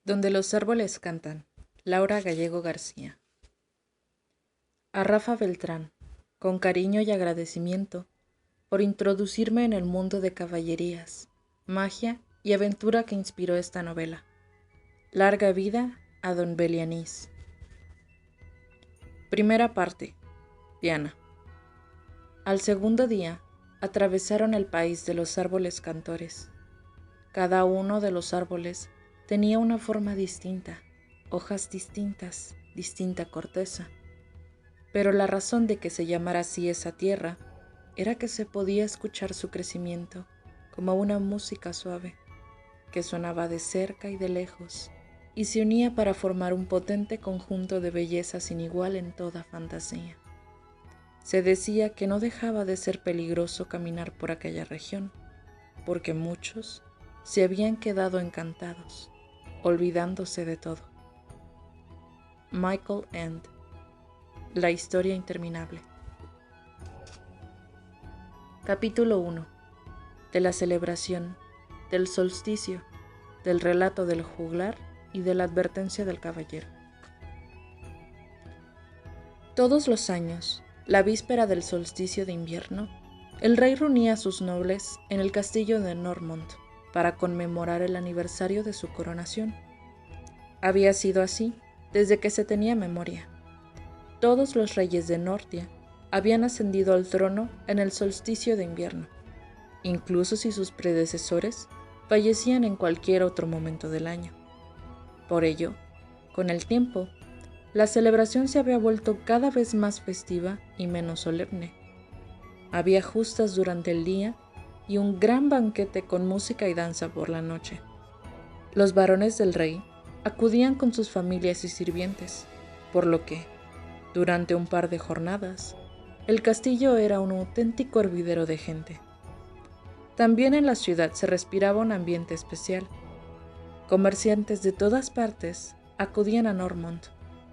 Donde los árboles cantan. Laura Gallego García. A Rafa Beltrán, con cariño y agradecimiento, por introducirme en el mundo de caballerías, magia y aventura que inspiró esta novela. Larga vida a don Belianís. Primera parte. Viana. Al segundo día, atravesaron el país de los árboles cantores. Cada uno de los árboles tenía una forma distinta, hojas distintas, distinta corteza. Pero la razón de que se llamara así esa tierra era que se podía escuchar su crecimiento como una música suave, que sonaba de cerca y de lejos, y se unía para formar un potente conjunto de belleza sin igual en toda fantasía. Se decía que no dejaba de ser peligroso caminar por aquella región, porque muchos se habían quedado encantados, olvidándose de todo. Michael Ende. La historia interminable. Capítulo 1. De la celebración, del solsticio, del relato del juglar y de la advertencia del caballero. Todos los años, la víspera del solsticio de invierno, el rey reunía a sus nobles en el castillo de Normont para conmemorar el aniversario de su coronación. Había sido así desde que se tenía memoria. Todos los reyes de Nortia habían ascendido al trono en el solsticio de invierno, incluso si sus predecesores fallecían en cualquier otro momento del año. Por ello, con el tiempo, la celebración se había vuelto cada vez más festiva y menos solemne. Había justas durante el día y un gran banquete con música y danza por la noche. Los varones del rey acudían con sus familias y sirvientes, por lo que, durante un par de jornadas, el castillo era un auténtico hervidero de gente. También en la ciudad se respiraba un ambiente especial. Comerciantes de todas partes acudían a Normont,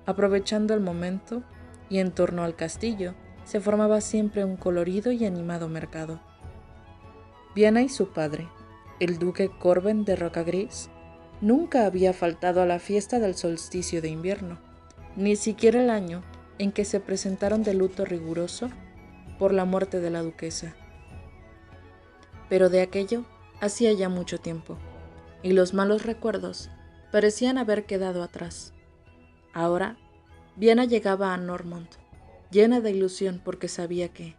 aprovechando el momento, y en torno al castillo se formaba siempre un colorido y animado mercado. Viana y su padre, el duque Corben de Rocagris, nunca había faltado a la fiesta del solsticio de invierno, ni siquiera el año en que se presentaron de luto riguroso por la muerte de la duquesa. Pero de aquello hacía ya mucho tiempo, y los malos recuerdos parecían haber quedado atrás. Ahora, Viana llegaba a Normont, llena de ilusión porque sabía que,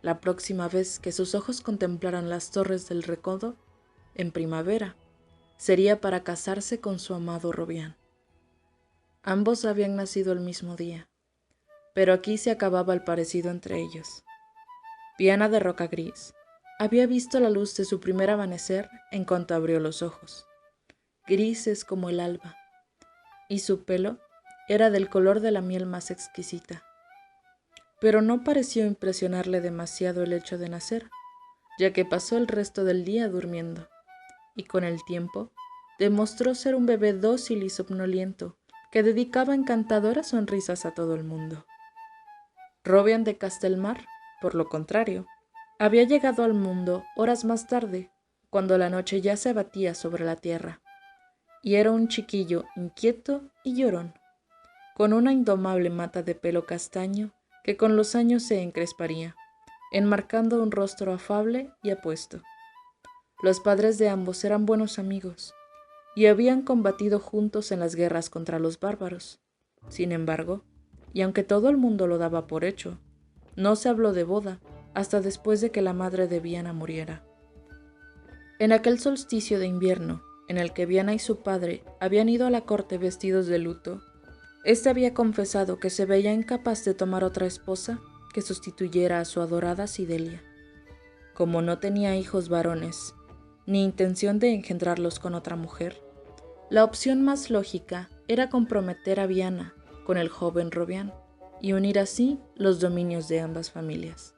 la próxima vez que sus ojos contemplaran las torres del Recodo, en primavera, sería para casarse con su amado Robián. Ambos habían nacido el mismo día, pero aquí se acababa el parecido entre ellos. Viana de Rocagris había visto la luz de su primer amanecer en cuanto abrió los ojos, grises como el alba, y su pelo era del color de la miel más exquisita. Pero no pareció impresionarle demasiado el hecho de nacer, ya que pasó el resto del día durmiendo, y con el tiempo demostró ser un bebé dócil y somnoliento que dedicaba encantadoras sonrisas a todo el mundo. Robián de Castelmar, por lo contrario, había llegado al mundo horas más tarde, cuando la noche ya se abatía sobre la tierra, y era un chiquillo inquieto y llorón, con una indomable mata de pelo castaño que con los años se encresparía, enmarcando un rostro afable y apuesto. Los padres de ambos eran buenos amigos, y habían combatido juntos en las guerras contra los bárbaros. Sin embargo, y aunque todo el mundo lo daba por hecho, no se habló de boda hasta después de que la madre de Viana muriera. En aquel solsticio de invierno, en el que Viana y su padre habían ido a la corte vestidos de luto, éste había confesado que se veía incapaz de tomar otra esposa que sustituyera a su adorada Sidelia. Como no tenía hijos varones, ni intención de engendrarlos con otra mujer, la opción más lógica era comprometer a Viana con el joven Robián y unir así los dominios de ambas familias.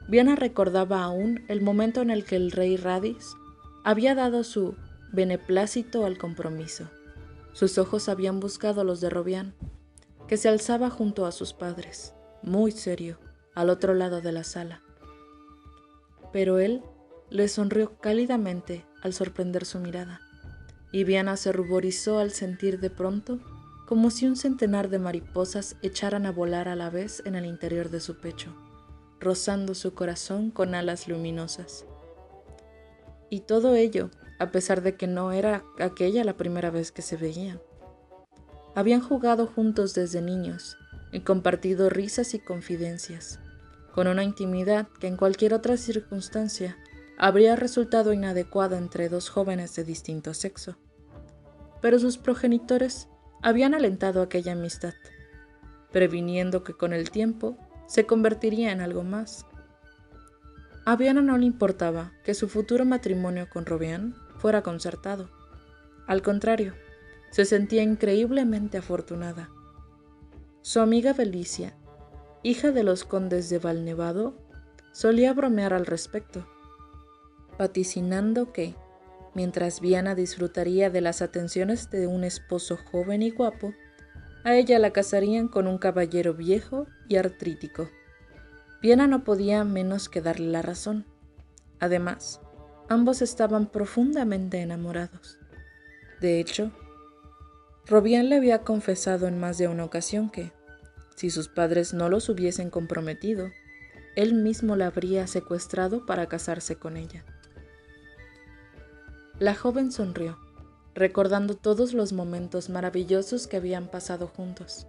Viana recordaba aún el momento en el que el rey Radis había dado su beneplácito al compromiso. Sus ojos habían buscado los de Robián, que se alzaba junto a sus padres, muy serio, al otro lado de la sala. Pero él le sonrió cálidamente al sorprender su mirada, y Viana se ruborizó al sentir de pronto como si un centenar de mariposas echaran a volar a la vez en el interior de su pecho, rozando su corazón con alas luminosas. Y todo ello, a pesar de que no era aquella la primera vez que se veían. Habían jugado juntos desde niños y compartido risas y confidencias, con una intimidad que en cualquier otra circunstancia habría resultado inadecuada entre dos jóvenes de distinto sexo. Pero sus progenitores habían alentado aquella amistad, previniendo que con el tiempo se convertiría en algo más. A Viana no le importaba que su futuro matrimonio con Robián fuera concertado. Al contrario, se sentía increíblemente afortunada. Su amiga Belicia, hija de los condes de Valnevado, solía bromear al respecto, vaticinando que, mientras Viana disfrutaría de las atenciones de un esposo joven y guapo, a ella la casarían con un caballero viejo y artrítico. Viana no podía menos que darle la razón. Además, ambos estaban profundamente enamorados. De hecho, Robián le había confesado en más de una ocasión que, si sus padres no los hubiesen comprometido, él mismo la habría secuestrado para casarse con ella. La joven sonrió, recordando todos los momentos maravillosos que habían pasado juntos.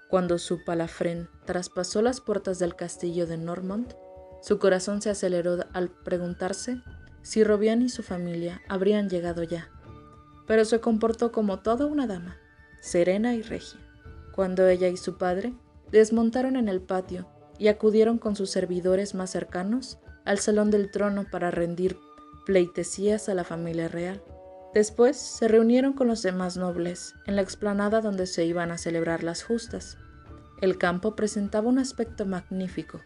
Cuando su palafrén traspasó las puertas del castillo de Normont, su corazón se aceleró al preguntarse si Robián y su familia habrían llegado ya, pero se comportó como toda una dama, serena y regia, cuando ella y su padre desmontaron en el patio y acudieron con sus servidores más cercanos al salón del trono para rendir pleitesías a la familia real. Después se reunieron con los demás nobles en la explanada donde se iban a celebrar las justas. El campo presentaba un aspecto magnífico.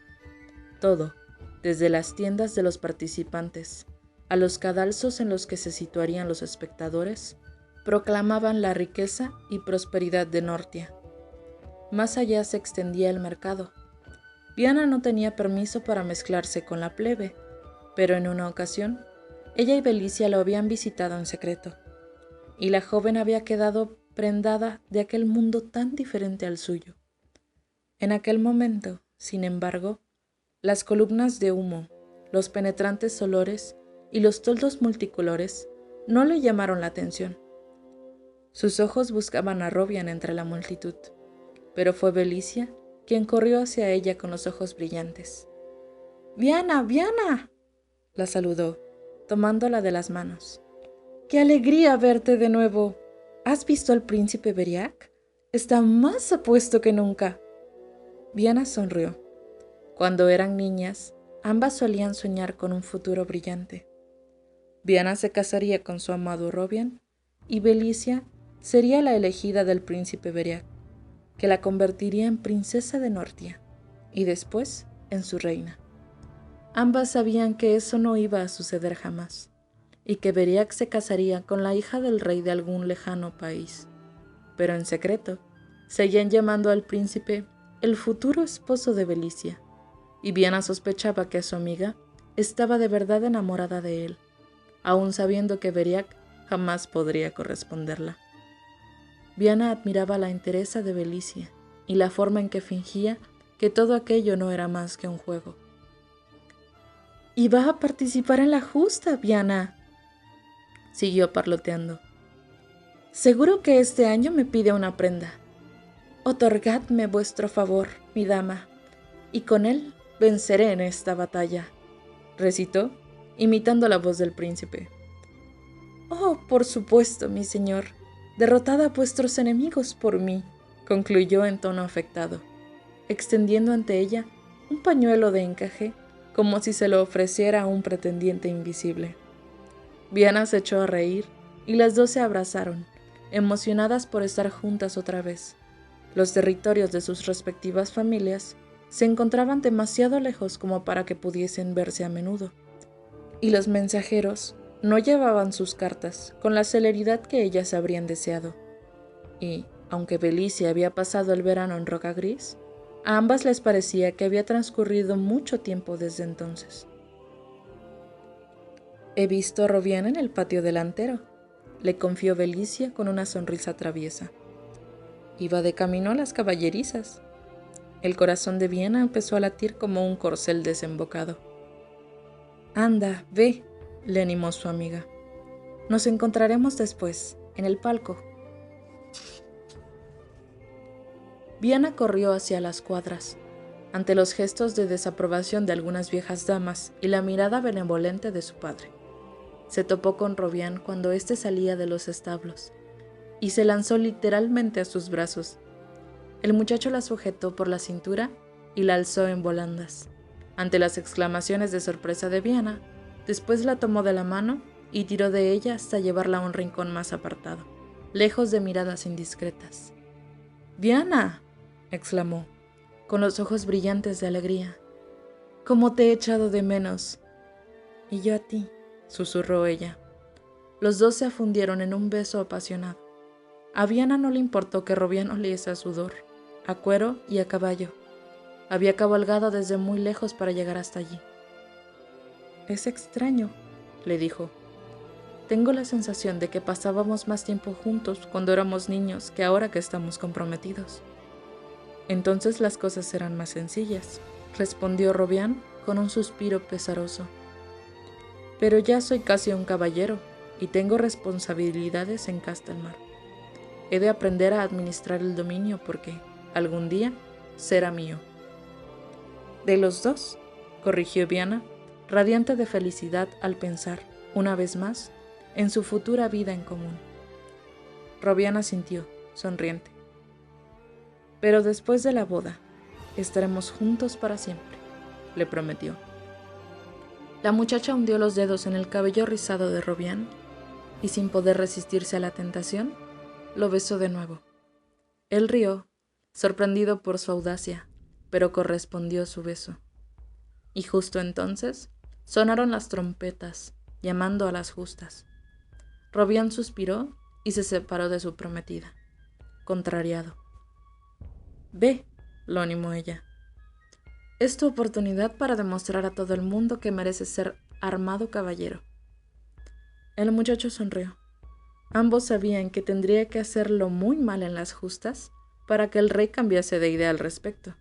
Todo, desde las tiendas de los participantes a los cadalsos en los que se situarían los espectadores, proclamaban la riqueza y prosperidad de Nortia. Más allá se extendía el mercado. Viana no tenía permiso para mezclarse con la plebe, pero en una ocasión, ella y Belicia lo habían visitado en secreto, y la joven había quedado prendada de aquel mundo tan diferente al suyo. En aquel momento, sin embargo, las columnas de humo, los penetrantes olores y los toldos multicolores no le llamaron la atención. Sus ojos buscaban a Robián entre la multitud, pero fue Belicia quien corrió hacia ella con los ojos brillantes. «¡Viana, Viana!», la saludó, tomándola de las manos. «¡Qué alegría verte de nuevo! ¿Has visto al príncipe Beriac? Está más apuesto que nunca». Viana sonrió. Cuando eran niñas, ambas solían soñar con un futuro brillante. Viana se casaría con su amado Robián y Belicia sería la elegida del príncipe Beriac, que la convertiría en princesa de Nortia y después en su reina. Ambas sabían que eso no iba a suceder jamás, y que Beriac se casaría con la hija del rey de algún lejano país. Pero en secreto, seguían llamando al príncipe el futuro esposo de Belicia, y Viana sospechaba que su amiga estaba de verdad enamorada de él, aun sabiendo que Beriac jamás podría corresponderla. Viana admiraba la entereza de Belicia y la forma en que fingía que todo aquello no era más que un juego. «¿Y va a participar en la justa, Viana?», siguió parloteando. «Seguro que este año me pide una prenda. Otorgadme vuestro favor, mi dama, y con él venceré en esta batalla», recitó, imitando la voz del príncipe. «Oh, por supuesto, mi señor, derrotad a vuestros enemigos por mí», concluyó en tono afectado, extendiendo ante ella un pañuelo de encaje como si se lo ofreciera a un pretendiente invisible. Viana se echó a reír y las dos se abrazaron, emocionadas por estar juntas otra vez. Los territorios de sus respectivas familias se encontraban demasiado lejos como para que pudiesen verse a menudo, y los mensajeros no llevaban sus cartas con la celeridad que ellas habrían deseado. Y, aunque Belicia había pasado el verano en Roca Gris, a ambas les parecía que había transcurrido mucho tiempo desde entonces. «He visto a Robián en el patio delantero», le confió Belicia con una sonrisa traviesa. Iba de camino a las caballerizas. El corazón de Viana empezó a latir como un corcel desembocado. «Anda, ve», le animó su amiga. «Nos encontraremos después, en el palco». Viana corrió hacia las cuadras. Ante los gestos de desaprobación de algunas viejas damas y la mirada benevolente de su padre, se topó con Robián cuando éste salía de los establos, y se lanzó literalmente a sus brazos. El muchacho la sujetó por la cintura y la alzó en volandas. Ante las exclamaciones de sorpresa de Viana, después la tomó de la mano y tiró de ella hasta llevarla a un rincón más apartado, lejos de miradas indiscretas. «¡Viana!», exclamó, con los ojos brillantes de alegría. «¿Cómo te he echado de menos?» «Y yo a ti», susurró ella. Los dos se fundieron en un beso apasionado. A Viana no le importó que Robián oliese a sudor, a cuero y a caballo. Había cabalgado desde muy lejos para llegar hasta allí. «Es extraño», le dijo. «Tengo la sensación de que pasábamos más tiempo juntos cuando éramos niños que ahora que estamos comprometidos». «Entonces las cosas serán más sencillas», respondió Robián con un suspiro pesaroso. «Pero ya soy casi un caballero y tengo responsabilidades en Castelmar. He de aprender a administrar el dominio porque, algún día, será mío». «De los dos», corrigió Viana, radiante de felicidad al pensar, una vez más, en su futura vida en común. Robián asintió, sonriente. «Pero después de la boda, estaremos juntos para siempre», le prometió. La muchacha hundió los dedos en el cabello rizado de Robián y, sin poder resistirse a la tentación, lo besó de nuevo. Él rió, sorprendido por su audacia, pero correspondió su beso. Y justo entonces sonaron las trompetas, llamando a las justas. Robián suspiró y se separó de su prometida, contrariado. «Ve», lo animó ella. «Es tu oportunidad para demostrar a todo el mundo que mereces ser armado caballero». El muchacho sonrió. Ambos sabían que tendría que hacerlo muy mal en las justas para que el rey cambiase de idea al respecto.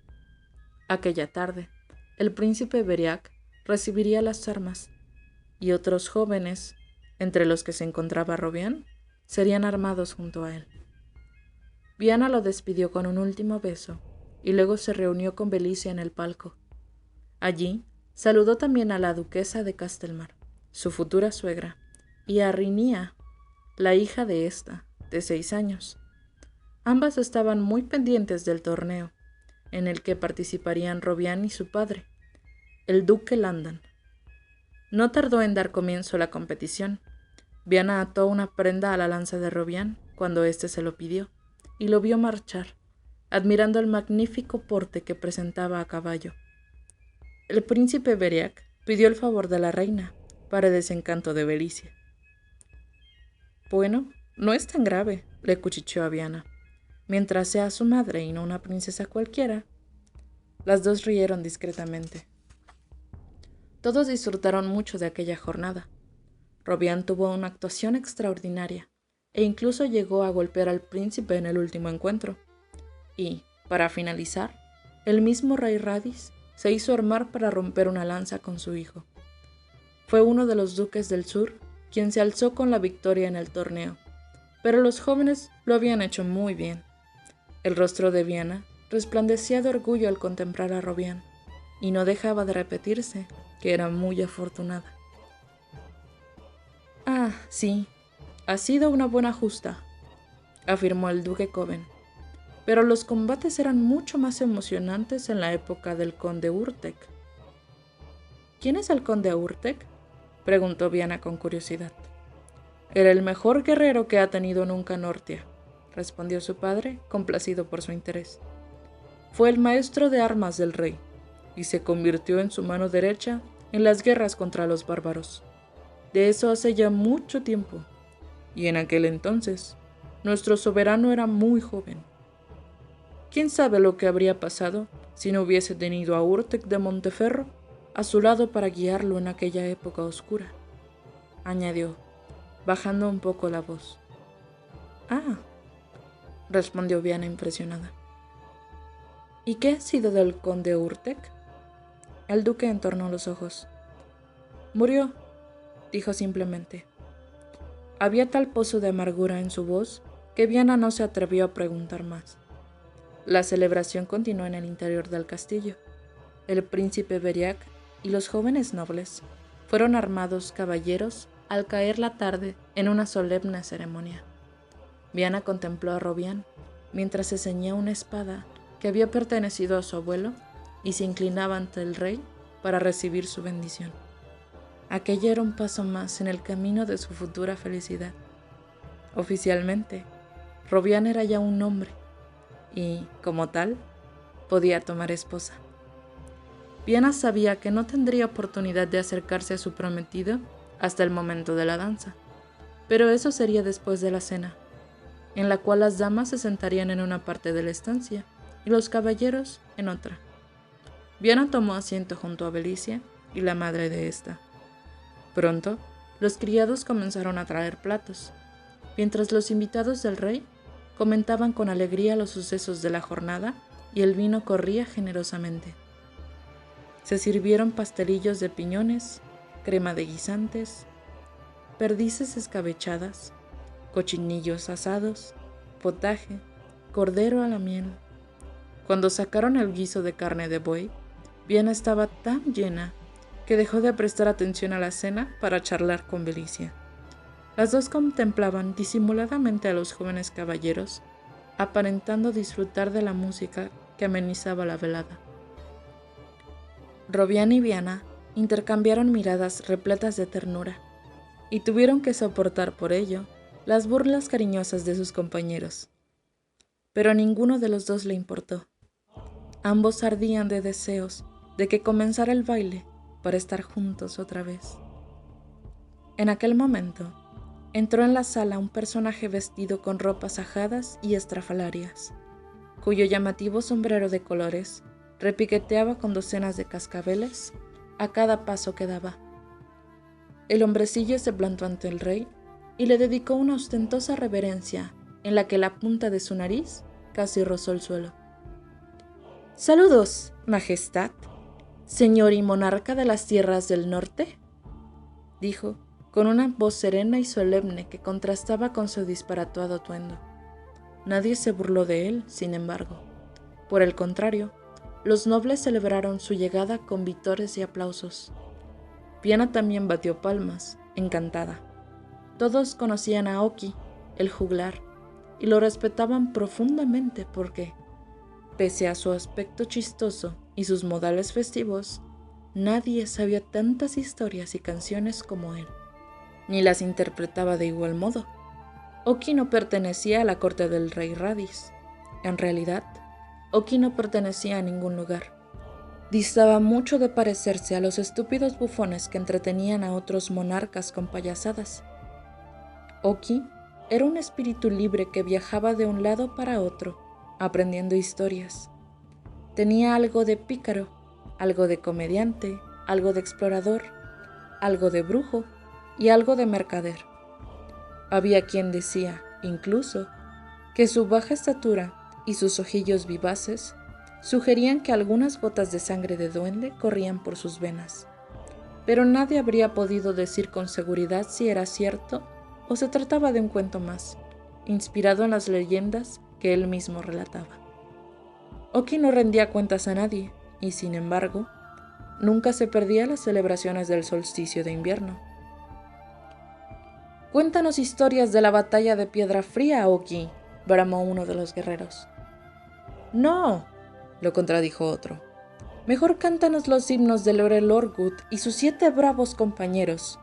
Aquella tarde, el príncipe Beriac recibiría las armas, y otros jóvenes, entre los que se encontraba Robián, serían armados junto a él. Viana lo despidió con un último beso, y luego se reunió con Belicia en el palco. Allí saludó también a la duquesa de Castelmar, su futura suegra, y a Rinia, la hija de ésta, de 6 años. Ambas estaban muy pendientes del torneo, en el que participarían Robián y su padre, el duque Landan. No tardó en dar comienzo la competición. Viana ató una prenda a la lanza de Robián cuando éste se lo pidió, y lo vio marchar, admirando el magnífico porte que presentaba a caballo. El príncipe Beriac pidió el favor de la reina, para desencanto de Belicia. «Bueno, no es tan grave», le cuchicheó a Viana. «Mientras sea su madre y no una princesa cualquiera». Las dos rieron discretamente. Todos disfrutaron mucho de aquella jornada. Robián tuvo una actuación extraordinaria, e incluso llegó a golpear al príncipe en el último encuentro. Y, para finalizar, el mismo rey Radis se hizo armar para romper una lanza con su hijo. Fue uno de los duques del sur quien se alzó con la victoria en el torneo, pero los jóvenes lo habían hecho muy bien. El rostro de Viana resplandecía de orgullo al contemplar a Robián, y no dejaba de repetirse que era muy afortunada. «Ah, sí, ha sido una buena justa», afirmó el duque Coven, «pero los combates eran mucho más emocionantes en la época del conde Urtek». «¿Quién es el conde Urtek?», preguntó Viana con curiosidad. «Era el mejor guerrero que ha tenido nunca Nortia», respondió su padre, complacido por su interés. «Fue el maestro de armas del rey, y se convirtió en su mano derecha en las guerras contra los bárbaros. De eso hace ya mucho tiempo, y en aquel entonces nuestro soberano era muy joven. ¿Quién sabe lo que habría pasado si no hubiese tenido a Urtek de Monteferro a su lado para guiarlo en aquella época oscura?», añadió, bajando un poco la voz. «Ah», respondió Viana impresionada. «¿Y qué ha sido del conde Urtek?» El duque entornó los ojos. «Murió», dijo simplemente. Había tal pozo de amargura en su voz que Viana no se atrevió a preguntar más. La celebración continuó en el interior del castillo. El príncipe Beriac y los jóvenes nobles fueron armados caballeros al caer la tarde en una solemne ceremonia. Viana contempló a Robián mientras se ceñía una espada que había pertenecido a su abuelo y se inclinaba ante el rey para recibir su bendición. Aquello era un paso más en el camino de su futura felicidad. Oficialmente, Robián era ya un hombre y, como tal, podía tomar esposa. Viana sabía que no tendría oportunidad de acercarse a su prometido hasta el momento de la danza, pero eso sería después de la cena, en la cual las damas se sentarían en una parte de la estancia y los caballeros en otra. Viana tomó asiento junto a Belicia y la madre de ésta. Pronto, los criados comenzaron a traer platos, mientras los invitados del rey comentaban con alegría los sucesos de la jornada y el vino corría generosamente. Se sirvieron pastelillos de piñones, crema de guisantes, perdices escabechadas, cochinillos asados, potaje, cordero a la miel. Cuando sacaron el guiso de carne de buey, Viana estaba tan llena que dejó de prestar atención a la cena para charlar con Belicia. Las dos contemplaban disimuladamente a los jóvenes caballeros, aparentando disfrutar de la música que amenizaba la velada. Robián y Viana intercambiaron miradas repletas de ternura y tuvieron que soportar por ello las burlas cariñosas de sus compañeros. Pero a ninguno de los dos le importó. Ambos ardían de deseos de que comenzara el baile para estar juntos otra vez. En aquel momento, entró en la sala un personaje vestido con ropas ajadas y estrafalarias, cuyo llamativo sombrero de colores repiqueteaba con docenas de cascabeles a cada paso que daba. El hombrecillo se plantó ante el rey y le dedicó una ostentosa reverencia en la que la punta de su nariz casi rozó el suelo. «Saludos, Majestad, señor y monarca de las tierras del norte», dijo, con una voz serena y solemne que contrastaba con su disparatado atuendo. Nadie se burló de él, sin embargo. Por el contrario, los nobles celebraron su llegada con vítores y aplausos. Viana también batió palmas, encantada. Todos conocían a Oki, el juglar, y lo respetaban profundamente porque, pese a su aspecto chistoso y sus modales festivos, nadie sabía tantas historias y canciones como él, ni las interpretaba de igual modo. Oki no pertenecía a la corte del rey Radis. En realidad, Oki no pertenecía a ningún lugar. Distaba mucho de parecerse a los estúpidos bufones que entretenían a otros monarcas con payasadas. Oki era un espíritu libre que viajaba de un lado para otro, aprendiendo historias. Tenía algo de pícaro, algo de comediante, algo de explorador, algo de brujo y algo de mercader. Había quien decía, incluso, que su baja estatura y sus ojillos vivaces sugerían que algunas gotas de sangre de duende corrían por sus venas. Pero nadie habría podido decir con seguridad si era cierto o se trataba de un cuento más, inspirado en las leyendas que él mismo relataba. Oki no rendía cuentas a nadie y, sin embargo, nunca se perdía las celebraciones del solsticio de invierno. «Cuéntanos historias de la batalla de Piedra Fría, Oki», bramó uno de los guerreros. «No», lo contradijo otro. «Mejor cántanos los himnos de Lorel Orgut y sus 7 bravos compañeros».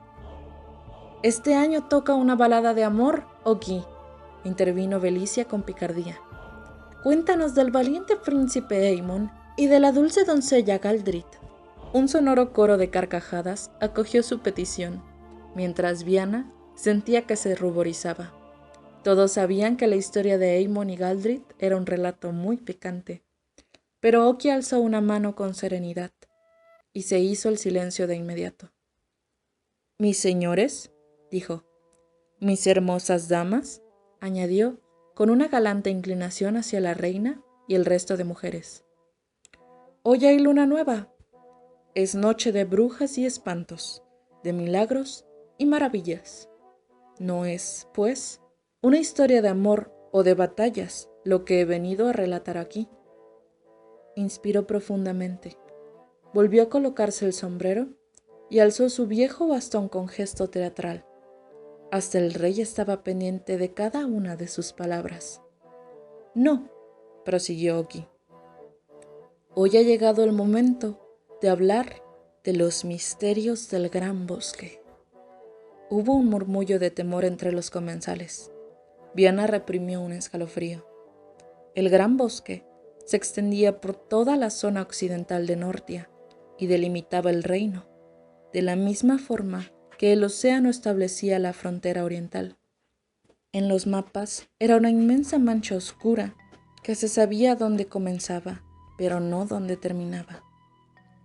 «Este año toca una balada de amor, Oki», intervino Belicia con picardía. «Cuéntanos del valiente príncipe Aemon y de la dulce doncella Galdrit». Un sonoro coro de carcajadas acogió su petición, mientras Viana sentía que se ruborizaba. Todos sabían que la historia de Aemon y Galdrit era un relato muy picante. Pero Oki alzó una mano con serenidad, y se hizo el silencio de inmediato. «Mis señores», dijo, Mis hermosas damas, añadió, con una galante inclinación hacia la reina y el resto de mujeres. Hoy hay luna nueva. Es noche de brujas y espantos, de milagros y maravillas. No es, pues, una historia de amor o de batallas lo que he venido a relatar aquí. Inspiró profundamente, volvió a colocarse el sombrero y alzó su viejo bastón con gesto teatral. Hasta el rey estaba pendiente de cada una de sus palabras. No, prosiguió Oki. Hoy ha llegado el momento de hablar de los misterios del gran bosque. Hubo un murmullo de temor entre los comensales. Viana reprimió un escalofrío. El gran bosque se extendía por toda la zona occidental de Nortia y delimitaba el reino, de la misma forma que el océano establecía la frontera oriental. En los mapas era una inmensa mancha oscura que se sabía dónde comenzaba, pero no dónde terminaba.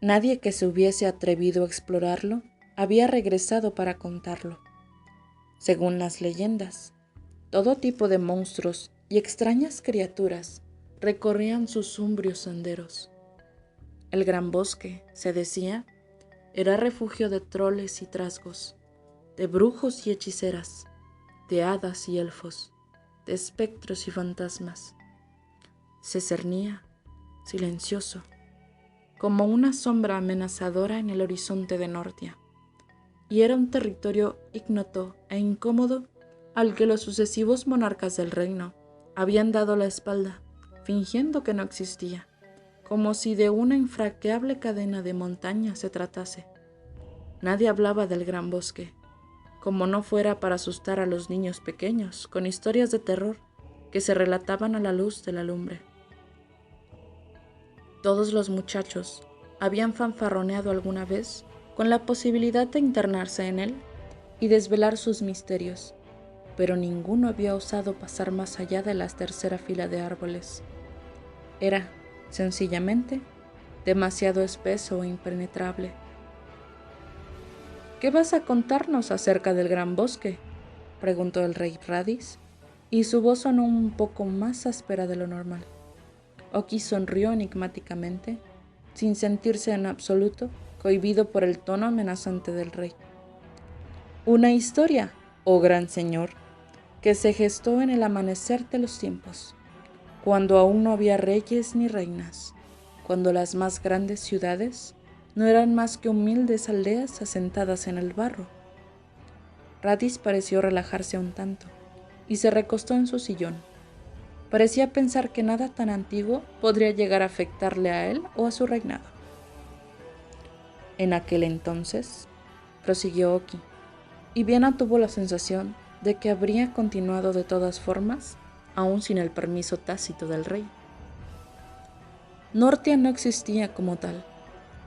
Nadie que se hubiese atrevido a explorarlo había regresado para contarlo. Según las leyendas, todo tipo de monstruos y extrañas criaturas recorrían sus umbrios senderos. El gran bosque, se decía, era refugio de troles y trasgos, de brujos y hechiceras, de hadas y elfos, de espectros y fantasmas. Se cernía, silencioso, como una sombra amenazadora en el horizonte de Nortia, y era un territorio ignoto e incómodo al que los sucesivos monarcas del reino habían dado la espalda, fingiendo que no existía, como si de una infranqueable cadena de montañas se tratase. Nadie hablaba del gran bosque, como no fuera para asustar a los niños pequeños con historias de terror que se relataban a la luz de la lumbre. Todos los muchachos habían fanfarroneado alguna vez con la posibilidad de internarse en él y desvelar sus misterios, pero ninguno había osado pasar más allá de la tercera fila de árboles. Era, sencillamente, demasiado espeso e impenetrable. ¿Qué vas a contarnos acerca del gran bosque?, preguntó el rey Radis, y su voz sonó un poco más áspera de lo normal. Oki sonrió enigmáticamente, sin sentirse en absoluto cohibido por el tono amenazante del rey. Una historia, oh gran señor, que se gestó en el amanecer de los tiempos, cuando aún no había reyes ni reinas, cuando las más grandes ciudades no eran más que humildes aldeas asentadas en el barro. Radis pareció relajarse un tanto y se recostó en su sillón. Parecía pensar que nada tan antiguo podría llegar a afectarle a él o a su reinado. En aquel entonces, prosiguió Oki, y Viana tuvo la sensación de que habría continuado de todas formas, aún sin el permiso tácito del rey. Nortia no existía como tal,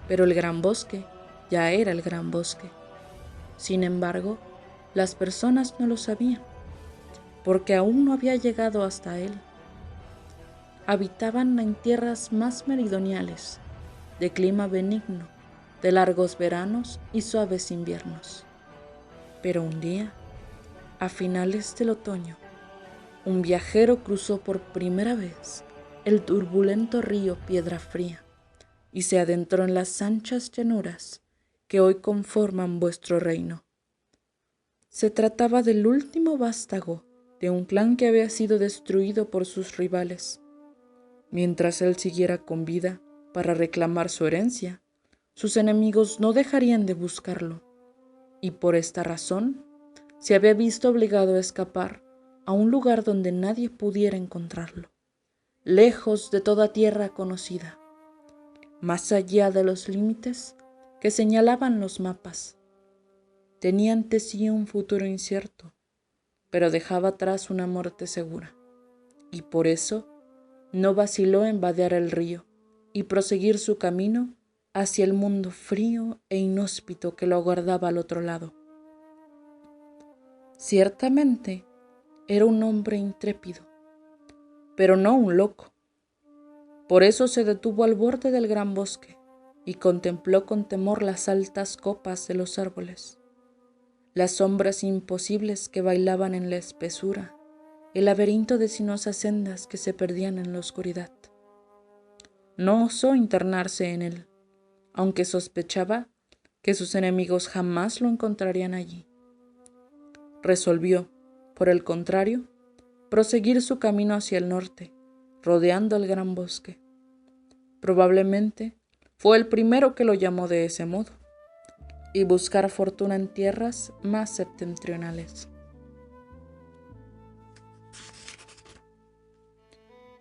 pero el gran bosque ya era el gran bosque. Sin embargo, las personas no lo sabían, porque aún no había llegado hasta él. Habitaban en tierras más meridionales, de clima benigno, de largos veranos y suaves inviernos. Pero un día, a finales del otoño, un viajero cruzó por primera vez el turbulento río Piedra Fría y se adentró en las anchas llanuras que hoy conforman vuestro reino. Se trataba del último vástago de un clan que había sido destruido por sus rivales. Mientras él siguiera con vida para reclamar su herencia, sus enemigos no dejarían de buscarlo, y por esta razón se había visto obligado a escapar a un lugar donde nadie pudiera encontrarlo, lejos de toda tierra conocida, más allá de los límites que señalaban los mapas. Tenía ante sí un futuro incierto, pero dejaba atrás una muerte segura, y por eso no vaciló en vadear el río y proseguir su camino hacia el mundo frío e inhóspito que lo aguardaba al otro lado. Ciertamente era un hombre intrépido, pero no un loco. Por eso se detuvo al borde del gran bosque y contempló con temor las altas copas de los árboles. las sombras imposibles que bailaban en la espesura, el laberinto de sinuosas sendas que se perdían en la oscuridad. No osó internarse en él, aunque sospechaba que sus enemigos jamás lo encontrarían allí. Resolvió, por el contrario, proseguir su camino hacia el norte, rodeando el gran bosque. Probablemente fue el primero que lo llamó de ese modo, y buscar fortuna en tierras más septentrionales.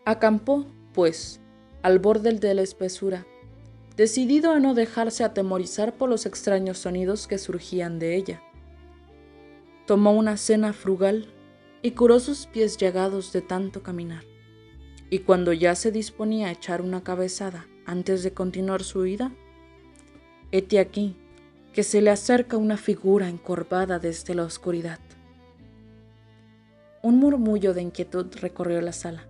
Acampó, pues, al borde de la espesura, decidido a no dejarse atemorizar por los extraños sonidos que surgían de ella. Tomó una cena frugal y curó sus pies llagados de tanto caminar, y cuando ya se disponía a echar una cabezada antes de continuar su huida, hete aquí que se le acerca una figura encorvada desde la oscuridad. Un murmullo de inquietud recorrió la sala.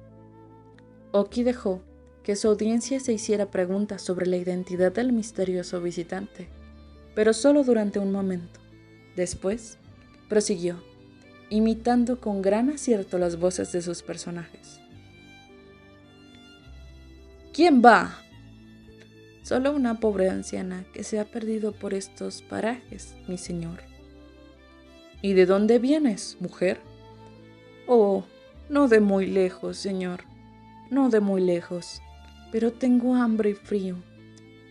Oki dejó que su audiencia se hiciera preguntas sobre la identidad del misterioso visitante, pero solo durante un momento. Después, prosiguió, imitando con gran acierto las voces de sus personajes. ¿Quién va? Solo una pobre anciana que se ha perdido por estos parajes, mi señor. ¿Y de dónde vienes, mujer? Oh, no de muy lejos, señor, no de muy lejos, pero tengo hambre y frío.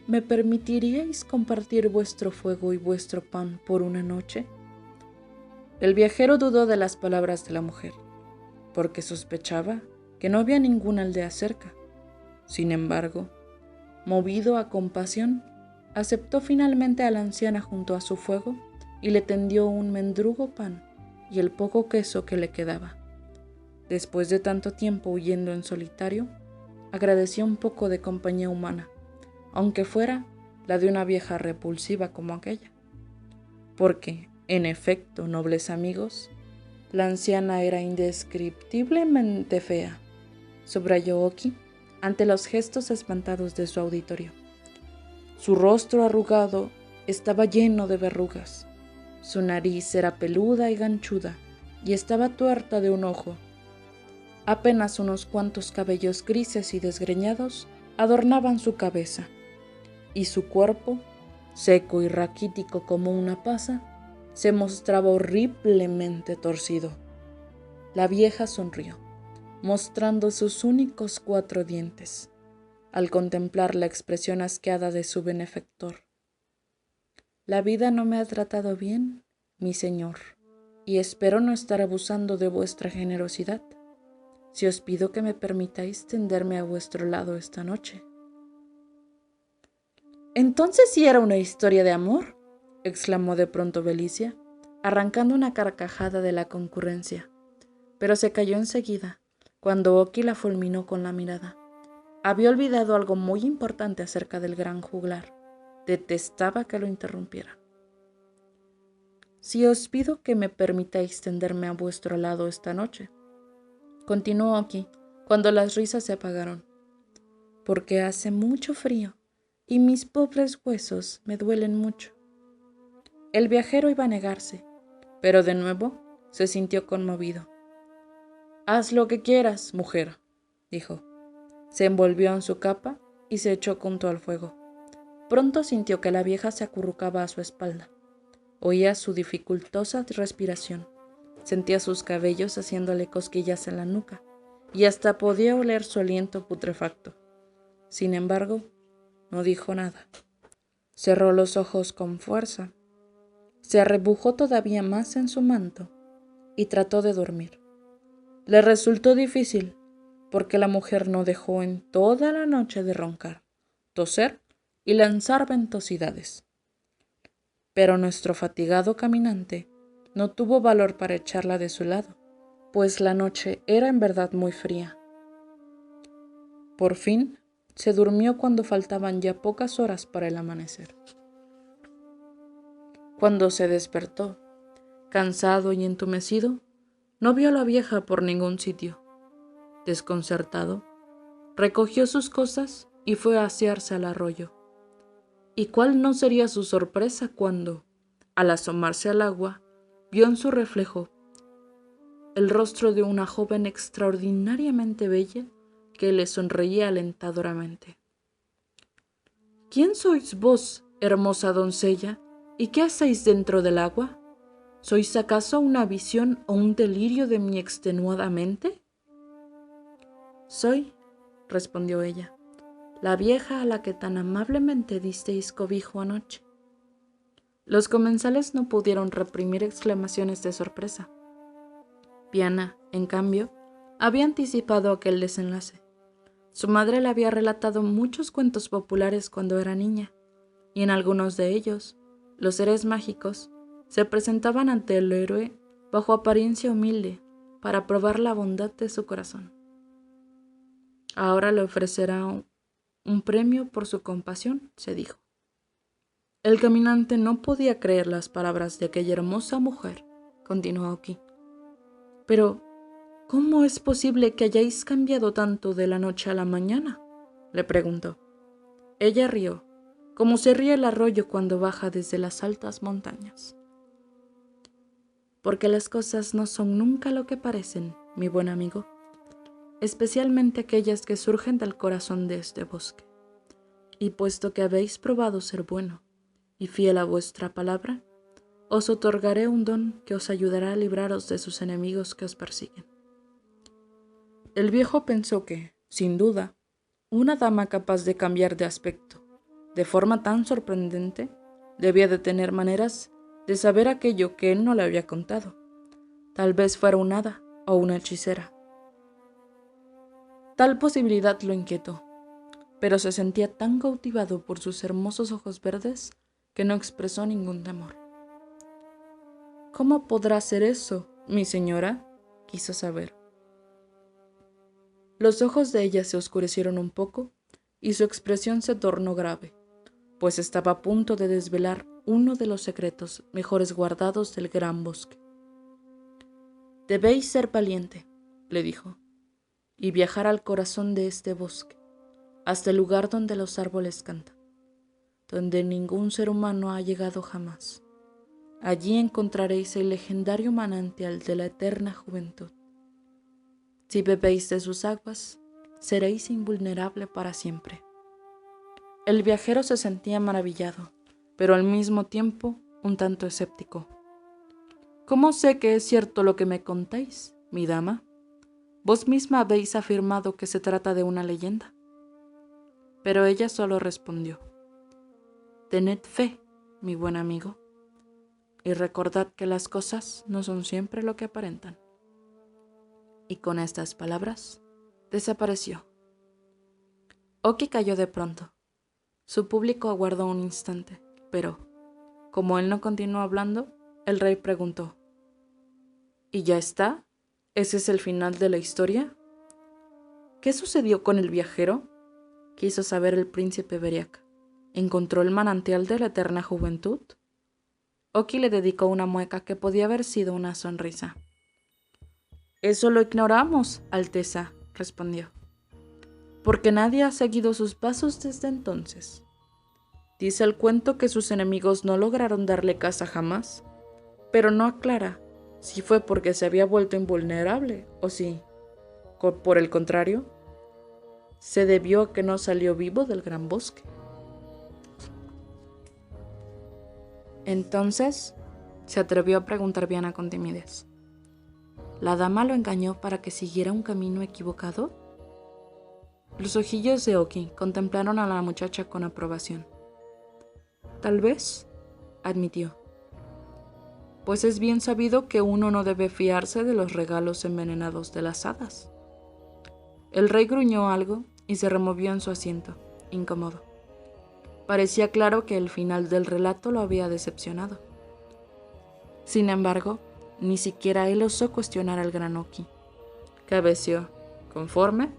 ¿Me permitiríais compartir vuestro fuego y vuestro pan por una noche? El viajero dudó de las palabras de la mujer, porque sospechaba que no había ninguna aldea cerca. Sin embargo, movido a compasión, aceptó finalmente a la anciana junto a su fuego y le tendió un mendrugo pan y el poco queso que le quedaba. Después de tanto tiempo huyendo en solitario, agradeció un poco de compañía humana, aunque fuera la de una vieja repulsiva como aquella. Porque, en efecto, nobles amigos, la anciana era indescriptiblemente fea, subrayó Oki ante los gestos espantados de su auditorio. Su rostro arrugado estaba lleno de verrugas, su nariz era peluda y ganchuda, y estaba tuerta de un ojo. Apenas unos cuantos cabellos grises y desgreñados adornaban su cabeza, y su cuerpo, seco y raquítico como una pasa, se mostraba horriblemente torcido. La vieja sonrió, mostrando sus únicos 4 dientes, al contemplar la expresión asqueada de su benefactor. La vida no me ha tratado bien, mi señor, y espero no estar abusando de vuestra generosidad, si os pido que me permitáis tenderme a vuestro lado esta noche. ¿Entonces sí era una historia de amor?, exclamó de pronto Belicia, arrancando una carcajada de la concurrencia, pero se cayó enseguida, cuando Oki la fulminó con la mirada. Había olvidado algo muy importante acerca del gran juglar. Detestaba que lo interrumpiera. Si os pido que me permitáis tenderme a vuestro lado esta noche, continuó Oki, cuando las risas se apagaron, porque hace mucho frío y mis pobres huesos me duelen mucho. El viajero iba a negarse, pero de nuevo se sintió conmovido. Haz lo que quieras, mujer, dijo. Se envolvió en su capa y se echó junto al fuego. Pronto sintió que la vieja se acurrucaba a su espalda. Oía su dificultosa respiración, sentía sus cabellos haciéndole cosquillas en la nuca y hasta podía oler su aliento putrefacto. Sin embargo, no dijo nada. Cerró los ojos con fuerza, se arrebujó todavía más en su manto y trató de dormir. Le resultó difícil, porque la mujer no dejó en toda la noche de roncar, toser y lanzar ventosidades. Pero nuestro fatigado caminante no tuvo valor para echarla de su lado, pues la noche era en verdad muy fría. Por fin se durmió cuando faltaban ya pocas horas para el amanecer. Cuando se despertó, cansado y entumecido, no vio a la vieja por ningún sitio. Desconcertado, recogió sus cosas y fue a asearse al arroyo. ¿Y cuál no sería su sorpresa cuando, al asomarse al agua, vio en su reflejo el rostro de una joven extraordinariamente bella que le sonreía alentadoramente. ¿Quién sois vos, hermosa doncella, y qué hacéis dentro del agua? ¿Sois acaso una visión o un delirio de mi extenuada mente? Soy, respondió ella, la vieja a la que tan amablemente disteis cobijo anoche. Los comensales no pudieron reprimir exclamaciones de sorpresa. Viana, en cambio, había anticipado aquel desenlace. Su madre le había relatado muchos cuentos populares cuando era niña, y en algunos de ellos, los seres mágicos se presentaban ante el héroe bajo apariencia humilde para probar la bondad de su corazón. Ahora le ofrecerá un premio por su compasión, se dijo. El caminante no podía creer las palabras de aquella hermosa mujer, continuó Oki. Pero, ¿cómo es posible que hayáis cambiado tanto de la noche a la mañana?, le preguntó. Ella rió, como se ríe el arroyo cuando baja desde las altas montañas. Porque las cosas no son nunca lo que parecen, mi buen amigo, especialmente aquellas que surgen del corazón de este bosque. Y puesto que habéis probado ser bueno y fiel a vuestra palabra, os otorgaré un don que os ayudará a libraros de sus enemigos que os persiguen. El viejo pensó que, sin duda, una dama capaz de cambiar de aspecto de forma tan sorprendente debía de tener maneras de saber aquello que él no le había contado. Tal vez fuera un hada o una hechicera. Tal posibilidad lo inquietó, pero se sentía tan cautivado por sus hermosos ojos verdes que no expresó ningún temor. ¿Cómo podrá ser eso, mi señora?, quiso saber. Los ojos de ella se oscurecieron un poco y su expresión se tornó grave, pues estaba a punto de desvelar uno de los secretos mejores guardados del gran bosque. Debéis ser valiente, le dijo, y viajar al corazón de este bosque, hasta el lugar donde los árboles cantan, donde ningún ser humano ha llegado jamás. Allí encontraréis el legendario manantial de la eterna juventud. Si bebéis de sus aguas, seréis invulnerable para siempre. El viajero se sentía maravillado, pero al mismo tiempo un tanto escéptico. ¿Cómo sé que es cierto lo que me contáis, mi dama? Vos misma habéis afirmado que se trata de una leyenda. Pero ella solo respondió: tened fe, mi buen amigo, y recordad que las cosas no son siempre lo que aparentan. Y con estas palabras, desapareció. Oki cayó de pronto. Su público aguardó un instante, pero, como él no continuó hablando, el rey preguntó: ¿y ya está? ¿Ese es el final de la historia? ¿Qué sucedió con el viajero?, quiso saber el príncipe Beriac. ¿Encontró el manantial de la eterna juventud? Oki le dedicó una mueca que podía haber sido una sonrisa. Eso lo ignoramos, Alteza, respondió, porque nadie ha seguido sus pasos desde entonces. Dice el cuento que sus enemigos no lograron darle caza jamás, pero no aclara si fue porque se había vuelto invulnerable o si, por el contrario, se debió a que no salió vivo del gran bosque. Entonces, se atrevió a preguntar Viana con timidez: ¿la dama lo engañó para que siguiera un camino equivocado? Los ojillos de Oki contemplaron a la muchacha con aprobación. Tal vez, admitió, pues es bien sabido que uno no debe fiarse de los regalos envenenados de las hadas. El rey gruñó algo y se removió en su asiento, incómodo. Parecía claro que el final del relato lo había decepcionado. Sin embargo, ni siquiera él osó cuestionar al gran Oki. Cabeció, conforme,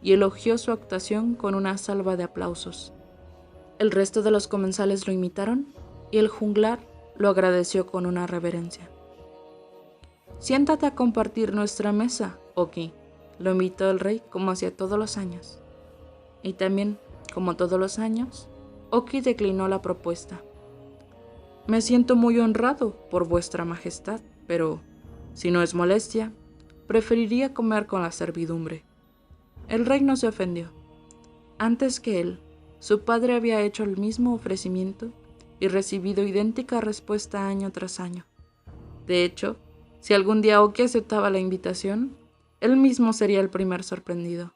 y elogió su actuación con una salva de aplausos. El resto de los comensales lo imitaron y el juglar lo agradeció con una reverencia. Siéntate a compartir nuestra mesa, Oki, lo invitó el rey como hacía todos los años. Y también, como todos los años, Oki declinó la propuesta. Me siento muy honrado por vuestra majestad, pero, si no es molestia, preferiría comer con la servidumbre. El rey no se ofendió. Antes que él, su padre había hecho el mismo ofrecimiento y recibido idéntica respuesta año tras año. De hecho, si algún día Oki aceptaba la invitación, él mismo sería el primer sorprendido.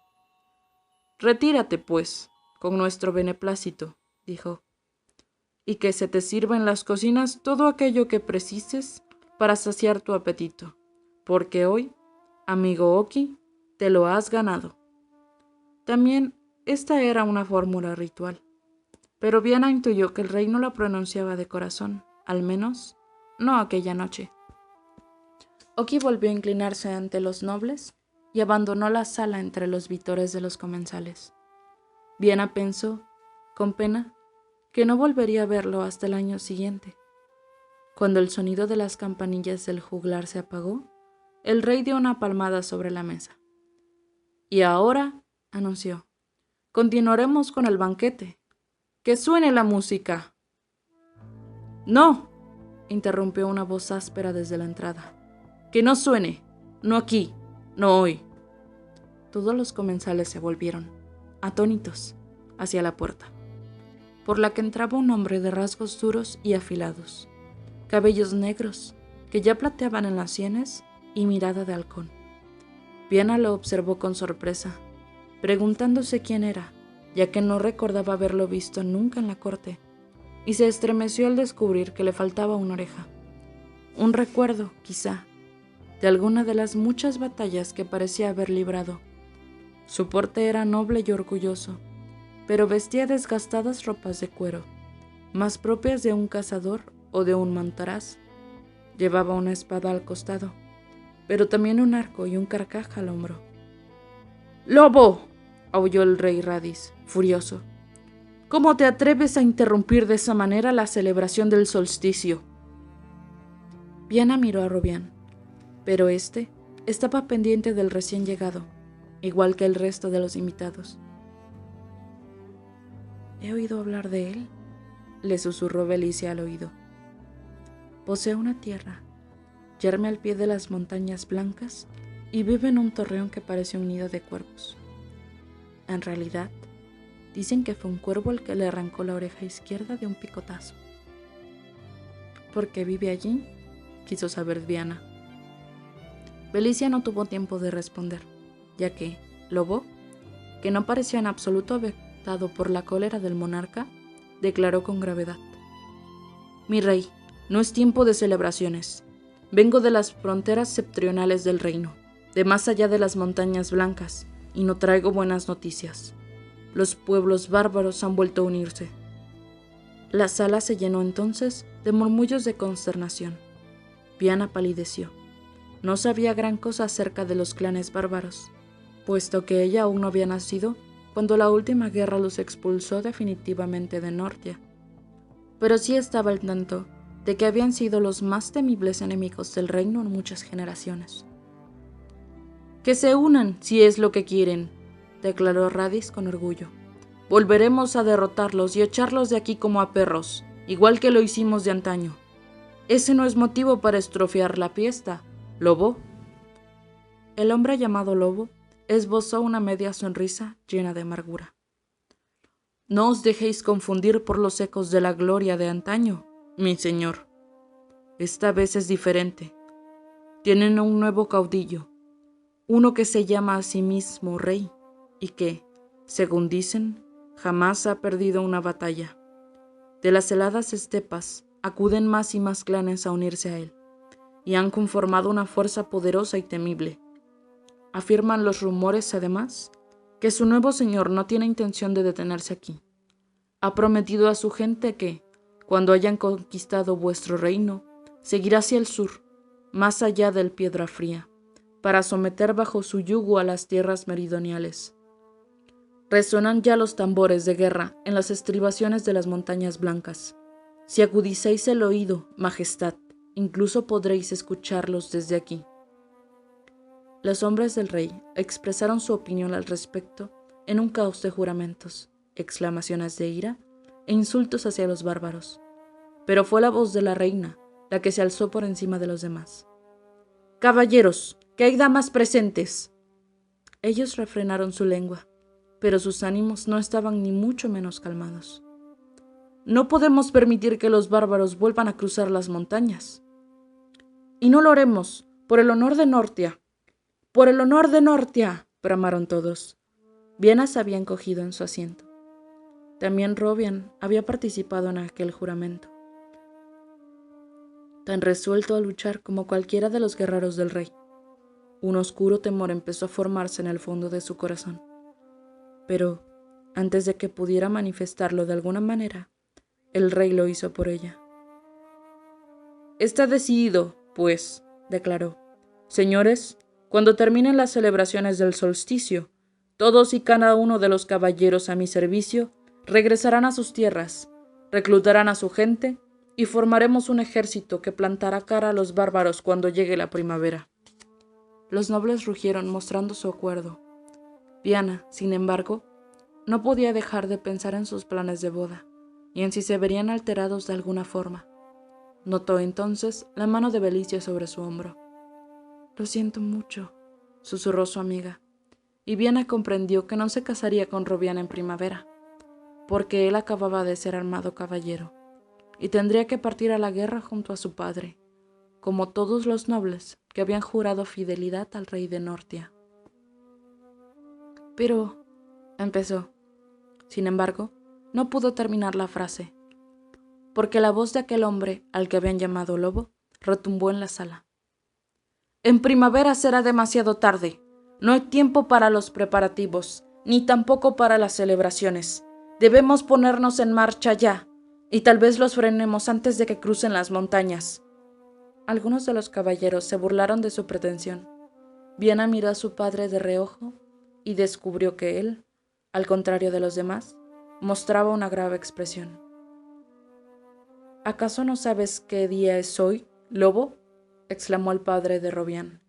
«Retírate, pues, con nuestro beneplácito», dijo, «y que se te sirva en las cocinas todo aquello que precises para saciar tu apetito, porque hoy, amigo Oki, te lo has ganado». También esta era una fórmula ritual, pero Viana intuyó que el rey no la pronunciaba de corazón, al menos no aquella noche. Oki volvió a inclinarse ante los nobles y abandonó la sala entre los vítores de los comensales. Viana pensó, con pena, que no volvería a verlo hasta el año siguiente. Cuando el sonido de las campanillas del juglar se apagó, el rey dio una palmada sobre la mesa. «Y ahora», anunció, «continuaremos con el banquete. ¡Que suene la música!». «No», interrumpió una voz áspera desde la entrada. «Que no suene, no aquí, no hoy». Todos los comensales se volvieron, atónitos, hacia la puerta, por la que entraba un hombre de rasgos duros y afilados, cabellos negros que ya plateaban en las sienes y mirada de halcón. Viana lo observó con sorpresa, preguntándose quién era, ya que no recordaba haberlo visto nunca en la corte, y se estremeció al descubrir que le faltaba una oreja. Un recuerdo, quizá, de alguna de las muchas batallas que parecía haber librado. Su porte era noble y orgulloso, pero vestía desgastadas ropas de cuero, más propias de un cazador o de un montaraz. Llevaba una espada al costado, pero también un arco y un carcaj al hombro. «¡Lobo!», aulló el rey Radis, furioso. «¿Cómo te atreves a interrumpir de esa manera la celebración del solsticio?». Viana miró a Robián, pero éste estaba pendiente del recién llegado, igual que el resto de los invitados. «He oído hablar de él», le susurró Belicia al oído. «Posee una tierra, yerme al pie de las montañas blancas y vive en un torreón que parece un nido de cuervos. En realidad, dicen que fue un cuervo el que le arrancó la oreja izquierda de un picotazo». «¿Por qué vive allí?», quiso saber Viana. Belicia no tuvo tiempo de responder, ya que Lobo, que no parecía en absoluto afectado por la cólera del monarca, declaró con gravedad: «Mi rey, no es tiempo de celebraciones. Vengo de las fronteras septentrionales del reino, de más allá de las montañas blancas, y no traigo buenas noticias. Los pueblos bárbaros han vuelto a unirse». La sala se llenó entonces de murmullos de consternación. Viana palideció. No sabía gran cosa acerca de los clanes bárbaros, puesto que ella aún no había nacido cuando la última guerra los expulsó definitivamente de Nortia. Pero sí estaba al tanto de que habían sido los más temibles enemigos del reino en muchas generaciones. «Que se unan, si es lo que quieren», declaró Radis con orgullo. «Volveremos a derrotarlos y echarlos de aquí como a perros, igual que lo hicimos de antaño. Ese no es motivo para estropear la fiesta, Lobo». El hombre llamado Lobo esbozó una media sonrisa llena de amargura. «No os dejéis confundir por los ecos de la gloria de antaño, mi señor. Esta vez es diferente. Tienen un nuevo caudillo, uno que se llama a sí mismo rey y que, según dicen, jamás ha perdido una batalla. De las heladas estepas acuden más y más clanes a unirse a él, y han conformado una fuerza poderosa y temible. Afirman los rumores, además, que su nuevo señor no tiene intención de detenerse aquí. Ha prometido a su gente que, cuando hayan conquistado vuestro reino, seguirá hacia el sur, más allá del Piedra Fría, para someter bajo su yugo a las tierras meridionales. Resuenan ya los tambores de guerra en las estribaciones de las montañas blancas. Si agudizáis el oído, majestad, incluso podréis escucharlos desde aquí». Los hombres del rey expresaron su opinión al respecto en un caos de juramentos, exclamaciones de ira e insultos hacia los bárbaros. Pero fue la voz de la reina la que se alzó por encima de los demás. Caballeros, que hay damas presentes. Ellos refrenaron su lengua, pero sus ánimos no estaban ni mucho menos calmados. No podemos permitir que los bárbaros vuelvan a cruzar las montañas. Y no lo haremos, por el honor de Nortia. ¡Por el honor de Nortia!, bramaron todos. Viana se había encogido en su asiento. También Robian había participado en aquel juramento, tan resuelto a luchar como cualquiera de los guerreros del rey. Un oscuro temor empezó a formarse en el fondo de su corazón. Pero, antes de que pudiera manifestarlo de alguna manera, el rey lo hizo por ella. Está decidido, pues, declaró. Señores, cuando terminen las celebraciones del solsticio, todos y cada uno de los caballeros a mi servicio regresarán a sus tierras, reclutarán a su gente y formaremos un ejército que plantará cara a los bárbaros cuando llegue la primavera. Los nobles rugieron mostrando su acuerdo. Viana, sin embargo, no podía dejar de pensar en sus planes de boda y en si se verían alterados de alguna forma. Notó entonces la mano de Belicia sobre su hombro. «Lo siento mucho», susurró su amiga, y Viana comprendió que no se casaría con Robian en primavera, porque él acababa de ser armado caballero, y tendría que partir a la guerra junto a su padre, como todos los nobles que habían jurado fidelidad al rey de Nortia. «Pero», empezó. Sin embargo, no pudo terminar la frase, porque la voz de aquel hombre al que habían llamado lobo retumbó en la sala. «En primavera será demasiado tarde. No hay tiempo para los preparativos, ni tampoco para las celebraciones. Debemos ponernos en marcha ya, y tal vez los frenemos antes de que crucen las montañas». Algunos de los caballeros se burlaron de su pretensión. Viana miró a su padre de reojo y descubrió que él, al contrario de los demás, mostraba una grave expresión. «¿Acaso no sabes qué día es hoy, lobo?», exclamó el padre de Robian.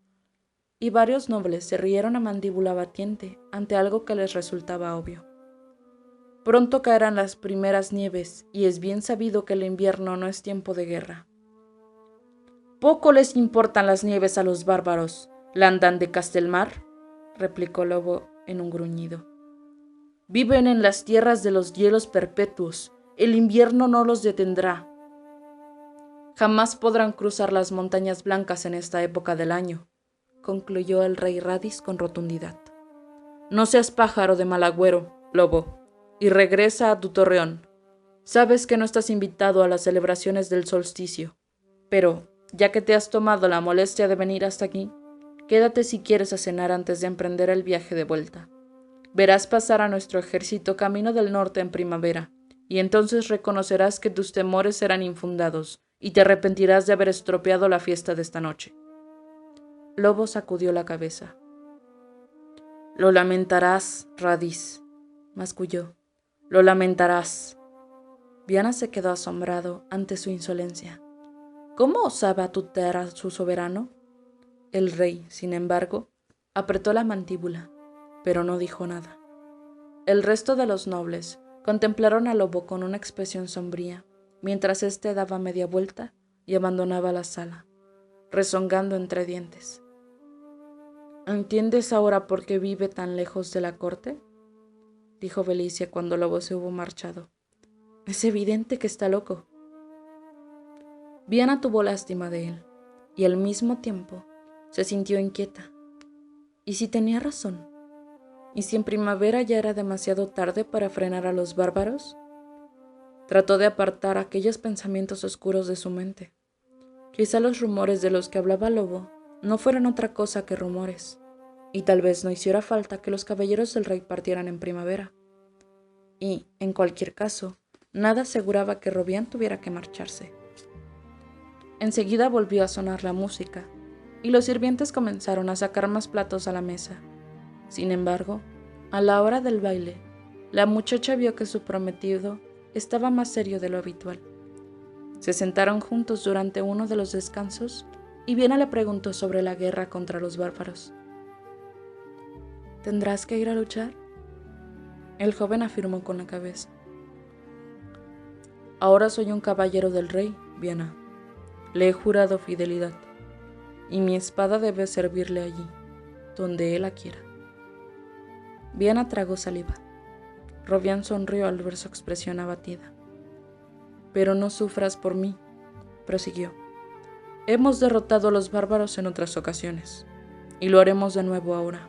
Y varios nobles se rieron a mandíbula batiente ante algo que les resultaba obvio. Pronto caerán las primeras nieves, y es bien sabido que el invierno no es tiempo de guerra. «Poco les importan las nieves a los bárbaros, Landan de Castelmar», replicó Lobo en un gruñido. «Viven en las tierras de los hielos perpetuos, el invierno no los detendrá. Jamás podrán cruzar las montañas blancas en esta época del año», concluyó el rey Radis con rotundidad. «No seas pájaro de mal agüero, Lobo, y regresa a tu torreón. Sabes que no estás invitado a las celebraciones del solsticio, pero, ya que te has tomado la molestia de venir hasta aquí, quédate si quieres a cenar antes de emprender el viaje de vuelta. Verás pasar a nuestro ejército camino del norte en primavera, y entonces reconocerás que tus temores serán infundados, y te arrepentirás de haber estropeado la fiesta de esta noche». Lobo sacudió la cabeza. «Lo lamentarás, Radis», masculló. «Lo lamentarás». Viana se quedó asombrado ante su insolencia. ¿Cómo osaba tutear a su soberano? El rey, sin embargo, apretó la mandíbula, pero no dijo nada. El resto de los nobles contemplaron al lobo con una expresión sombría, mientras éste daba media vuelta y abandonaba la sala, rezongando entre dientes. «¿Entiendes ahora por qué vive tan lejos de la corte?», dijo Belicia cuando Lobo se hubo marchado. «Es evidente que está loco». Viana tuvo lástima de él, y al mismo tiempo se sintió inquieta. ¿Y si tenía razón? ¿Y si en primavera ya era demasiado tarde para frenar a los bárbaros? Trató de apartar aquellos pensamientos oscuros de su mente. Quizá los rumores de los que hablaba Lobo no fueran otra cosa que rumores, y tal vez no hiciera falta que los caballeros del rey partieran en primavera. Y, en cualquier caso, nada aseguraba que Robian tuviera que marcharse. Enseguida volvió a sonar la música, y los sirvientes comenzaron a sacar más platos a la mesa. Sin embargo, a la hora del baile, la muchacha vio que su prometido estaba más serio de lo habitual. Se sentaron juntos durante uno de los descansos y Viana le preguntó sobre la guerra contra los bárbaros. ¿Tendrás que ir a luchar?, el joven afirmó con la cabeza. «Ahora soy un caballero del rey, Viana. Le he jurado fidelidad. y mi espada debe servirle allí, donde él la quiera. Viana tragó saliva. Rovián sonrió al ver su expresión abatida. Pero no sufras por mí, prosiguió. Hemos derrotado a los bárbaros en otras ocasiones, y lo haremos de nuevo ahora.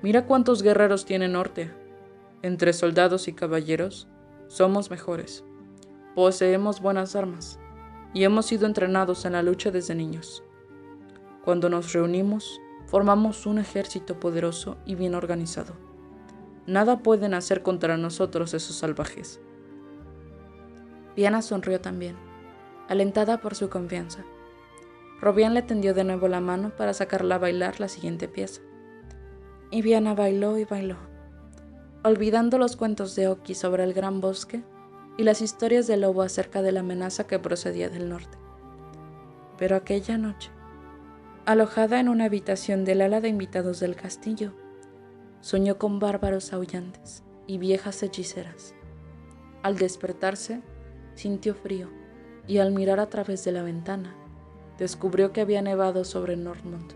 Mira cuántos guerreros tiene Norte. Entre soldados y caballeros, somos mejores. Poseemos buenas armas, y hemos sido entrenados en la lucha desde niños. Cuando nos reunimos, formamos un ejército poderoso y bien organizado. Nada pueden hacer contra nosotros esos salvajes. Viana sonrió también, alentada por su confianza. Rovián le tendió de nuevo la mano para sacarla a bailar la siguiente pieza. Y Viana bailó y bailó, olvidando los cuentos de Oki sobre el gran bosque y las historias del lobo acerca de la amenaza que procedía del norte. Pero aquella noche, alojada en una habitación del ala de invitados del castillo, soñó con bárbaros aullantes y viejas hechiceras. Al despertarse, sintió frío y al mirar a través de la ventana, descubrió que había nevado sobre Northmont.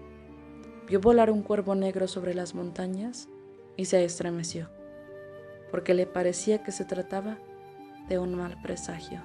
Vio volar un cuervo negro sobre las montañas y se estremeció, porque le parecía que se trataba de un mal presagio.